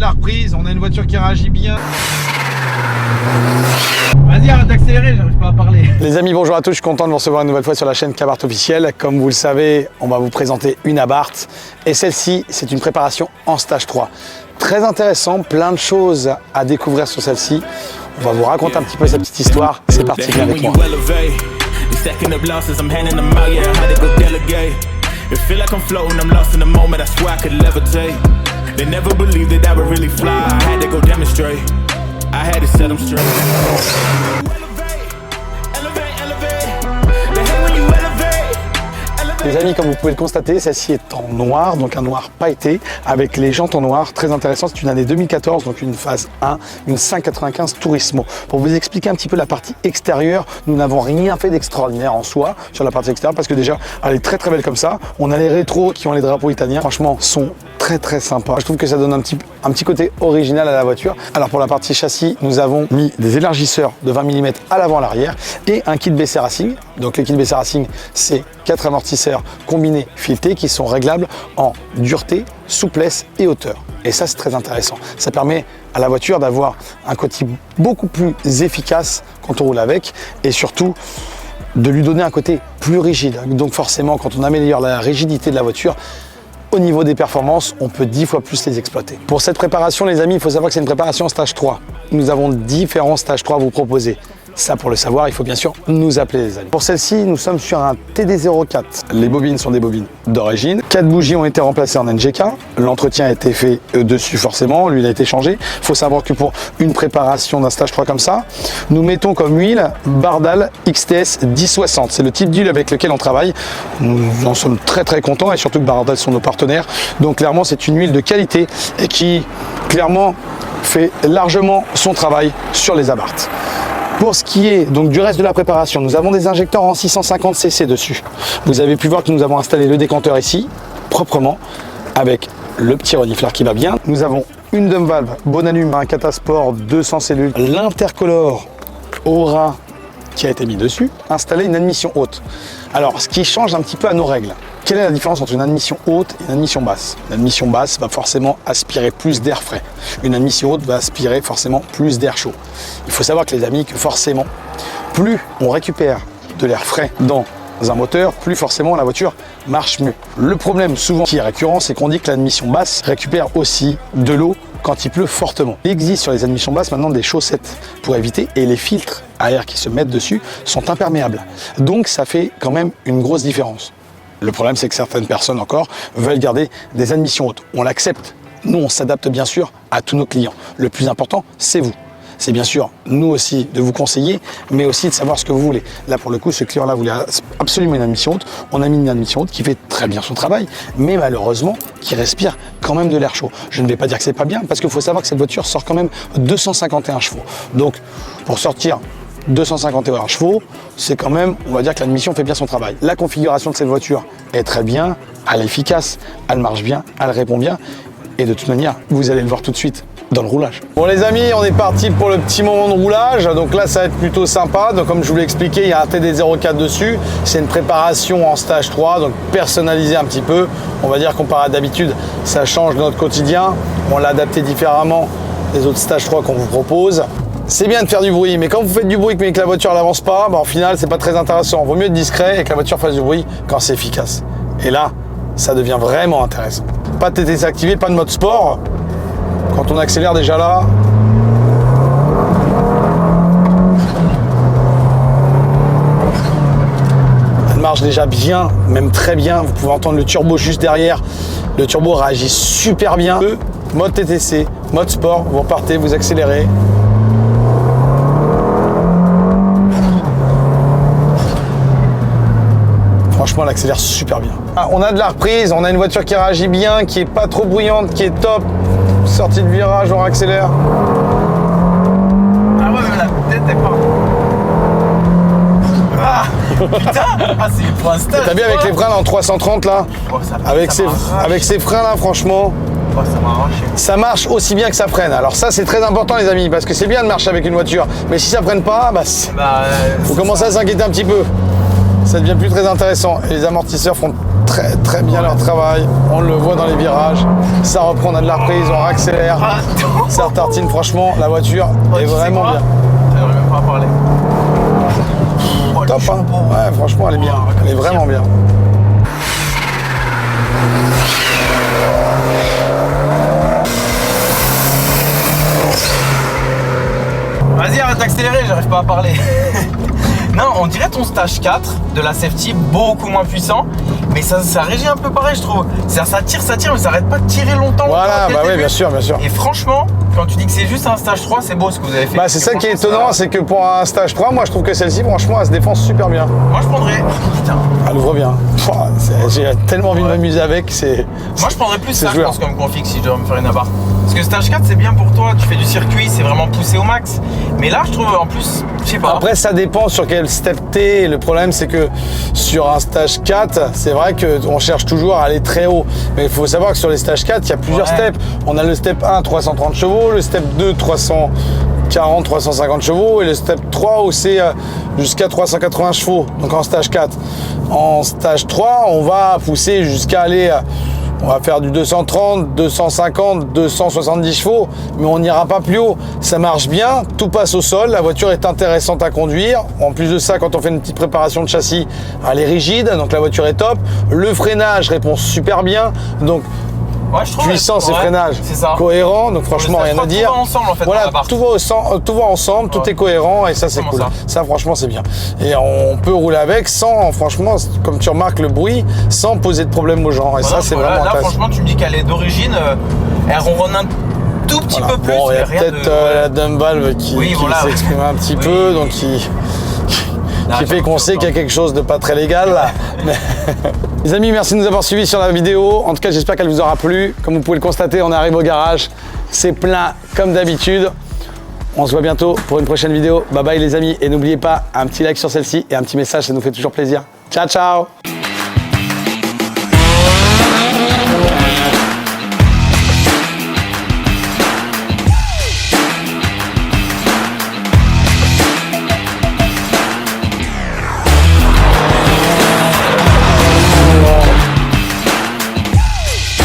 la reprise, on a une voiture qui réagit bien. Vas-y, arrête d'accélérer, j'arrive pas à parler. Les amis, bonjour à tous, je suis content de vous recevoir une nouvelle fois sur la chaîne Kabarth officielle. Comme vous le savez, on va vous présenter une Abarth. Et celle-ci, c'est une préparation en stage 3. Très intéressant, plein de choses à découvrir sur celle-ci. On va vous raconter un petit peu cette petite histoire. C'est parti, viens avec moi. I had to set them straight. Les amis, comme vous pouvez le constater, celle-ci est en noir, donc un noir pailleté, avec les jantes en noir, très intéressant. C'est une année 2014, donc une phase 1, une 595 Turismo. Pour vous expliquer un petit peu la partie extérieure, nous n'avons rien fait d'extraordinaire en soi sur la partie extérieure, parce que déjà, elle est très très belle comme ça. On a les rétros qui ont les drapeaux italiens, franchement, sont très sympas. Je trouve que ça donne un petit côté original à la voiture. Alors pour la partie châssis, nous avons mis des élargisseurs de 20 mm à l'avant, à l'arrière, et un kit BC Racing. Donc le kit BC Racing, c'est 4 amortisseurs combinés filetés qui sont réglables en dureté, souplesse et hauteur. Et ça, c'est très intéressant. Ça permet à la voiture d'avoir un côté beaucoup plus efficace quand on roule avec, et surtout de lui donner un côté plus rigide. Donc forcément, quand on améliore la rigidité de la voiture, au niveau des performances, on peut 10 fois plus les exploiter. Pour cette préparation, les amis, il faut savoir que c'est une préparation en stage 3. Nous avons différents stages 3 à vous proposer. Ça, pour le savoir, il faut bien sûr nous appeler, les amis. Pour celle-ci, nous sommes sur un TD04. Les bobines sont des bobines d'origine. 4 bougies ont été remplacées en NGK. L'entretien a été fait dessus, forcément. L'huile a été changée. Il faut savoir que pour une préparation d'un stage 3 comme ça, nous mettons comme huile Bardal XTS 1060. C'est le type d'huile avec lequel on travaille. Nous en sommes très contents, et surtout que Bardal sont nos partenaires. Donc clairement, c'est une huile de qualité et qui, clairement, fait largement son travail sur les Abarth. Pour ce qui est donc du reste de la préparation, nous avons des injecteurs en 650 cc dessus. Vous avez pu voir que nous avons installé le décanteur ici, proprement, avec le petit renifleur qui va bien. Nous avons une dump valve Bonalum, un Catasport 200 cellules, l'intercolore Aura qui a été mis dessus, installer une admission haute. Alors, ce qui change un petit peu à nos règles. Quelle est la différence entre une admission haute et une admission basse? Une admission basse va forcément aspirer plus d'air frais. Une admission haute va aspirer forcément plus d'air chaud. Il faut savoir que les amis, que forcément, plus on récupère de l'air frais dans un moteur, plus forcément la voiture marche mieux. Le problème souvent qui est récurrent, c'est qu'on dit que l'admission basse récupère aussi de l'eau quand il pleut fortement. Il existe sur les admissions basses maintenant des chaussettes pour éviter, et les filtres à air qui se mettent dessus sont imperméables. Donc ça fait quand même une grosse différence. Le problème, c'est que certaines personnes encore veulent garder des admissions hautes. On l'accepte. Nous, on s'adapte bien sûr à tous nos clients. Le plus important, c'est vous. C'est bien sûr, nous aussi, de vous conseiller, mais aussi de savoir ce que vous voulez. Là, pour le coup, ce client-là voulait absolument une admission haute. On a mis une admission haute qui fait très bien son travail, mais malheureusement, qui respire quand même de l'air chaud. Je ne vais pas dire que c'est pas bien, parce qu'il faut savoir que cette voiture sort quand même 251 chevaux. Donc, pour sortir 251 chevaux, c'est quand même, on va dire que l'admission fait bien son travail. La configuration de cette voiture est très bien, elle est efficace, elle marche bien, elle répond bien, et de toute manière, vous allez le voir tout de suite dans le roulage. Bon les amis, on est parti pour le petit moment de roulage. Donc là, ça va être plutôt sympa. Donc comme je vous l'ai expliqué, il y a un TD04 dessus. C'est une préparation en stage 3, donc personnalisé un petit peu. On va dire comparé à d'habitude, ça change de notre quotidien. On l'a adapté différemment des autres stages 3 qu'on vous propose. C'est bien de faire du bruit, mais quand vous faites du bruit mais que la voiture n'avance pas, bah, au final, c'est pas très intéressant. Vaut mieux être discret et que la voiture fasse du bruit quand c'est efficace. Et là, ça devient vraiment intéressant. Pas de TTC activé, pas de mode sport. Quand on accélère déjà là, elle marche déjà bien, même très bien. Vous pouvez entendre le turbo juste derrière. Le turbo réagit super bien. Mode TTC, mode sport, vous repartez, vous accélérez. Franchement, elle accélère super bien. Ah, on a de la reprise, on a une voiture qui réagit bien, qui est pas trop bruyante, qui est top. Sortie de virage, on accélère. Ah ouais, mais la tête est pas... Ah putain. Ah, c'est pour un stage. T'as bien avec les freins en 330 là, oh, ça, avec ces freins là, franchement, oh, ça m'a arraché. Ça marche aussi bien que ça freine. Alors ça, c'est très important les amis, parce que c'est bien de marcher avec une voiture, mais si ça freine pas, bah, faut commencer à s'inquiéter un petit peu. Ça devient plus très intéressant. Et les amortisseurs font très bien leur travail. On le voit dans les virages. Ça reprend, on a de la reprise, on accélère. Ça retartine, franchement, la voiture est vraiment bien. J'aimerais même pas en parler. Oh, Top, hein. Ouais, franchement, elle est bien. Elle est vraiment bien. Vas-y, arrête d'accélérer, j'arrive pas à parler. Non, on dirait ton stage 4 de la safety, beaucoup moins puissant, mais ça régit un peu pareil, je trouve. Ça tire, mais ça arrête pas de tirer longtemps. Voilà, bah oui, bien sûr. Et franchement, quand tu dis que c'est juste un stage 3, c'est beau ce que vous avez fait. Bah, c'est ça qui est étonnant, c'est que pour un stage 3, moi je trouve que celle-ci, franchement, elle se défend super bien. Moi, je prendrais. Putain. Elle ouvre bien. J'ai tellement envie de m'amuser avec. Moi, je prendrais plus ça, je joueur. pense, comme config si je dois me faire une abarre. Parce que stage 4, c'est bien pour toi, tu fais du circuit, c'est vraiment poussé au max. Mais là, je trouve en plus, je sais pas. Après, ça dépend sur quel step t'es. Le problème, c'est que sur un stage 4, c'est vrai qu'on cherche toujours à aller très haut. Mais il faut savoir que sur les stages 4, il y a plusieurs steps. On a le step 1, 330 chevaux, le step 2, 340, 350 chevaux, et le step 3 où c'est jusqu'à 380 chevaux, donc en stage 4. En stage 3, on va pousser jusqu'à aller... On va faire du 230, 250, 270 chevaux, mais on n'ira pas plus haut. Ça marche bien, tout passe au sol, la voiture est intéressante à conduire. En plus de ça, quand on fait une petite préparation de châssis, elle est rigide, donc la voiture est top. Le freinage répond super bien, donc ouais, je trouve, puissance et freinage ça. Cohérent, donc franchement rien à dire. Tout va ensemble en fait. Voilà, dans la barre. tout va ensemble, tout est cohérent et ça c'est cool. Ça franchement c'est bien. Et on peut rouler avec sans, franchement, comme tu remarques le bruit, sans poser de problème aux gens. Et ça c'est vraiment Là intéressant. franchement tu me dis qu'elle est d'origine, elle ronronne un tout petit peu plus. Bon, il y a mais rien peut-être de- la dumb valve qui s'exprime un petit peu, donc qui fait qu'on sait qu'il y a quelque chose de pas très légal là. Les amis, merci de nous avoir suivis sur la vidéo. En tout cas, j'espère qu'elle vous aura plu. Comme vous pouvez le constater, on arrive au garage. C'est plein comme d'habitude. On se voit bientôt pour une prochaine vidéo. Bye bye les amis. Et n'oubliez pas, un petit like sur celle-ci et un petit message, ça nous fait toujours plaisir. Ciao, ciao!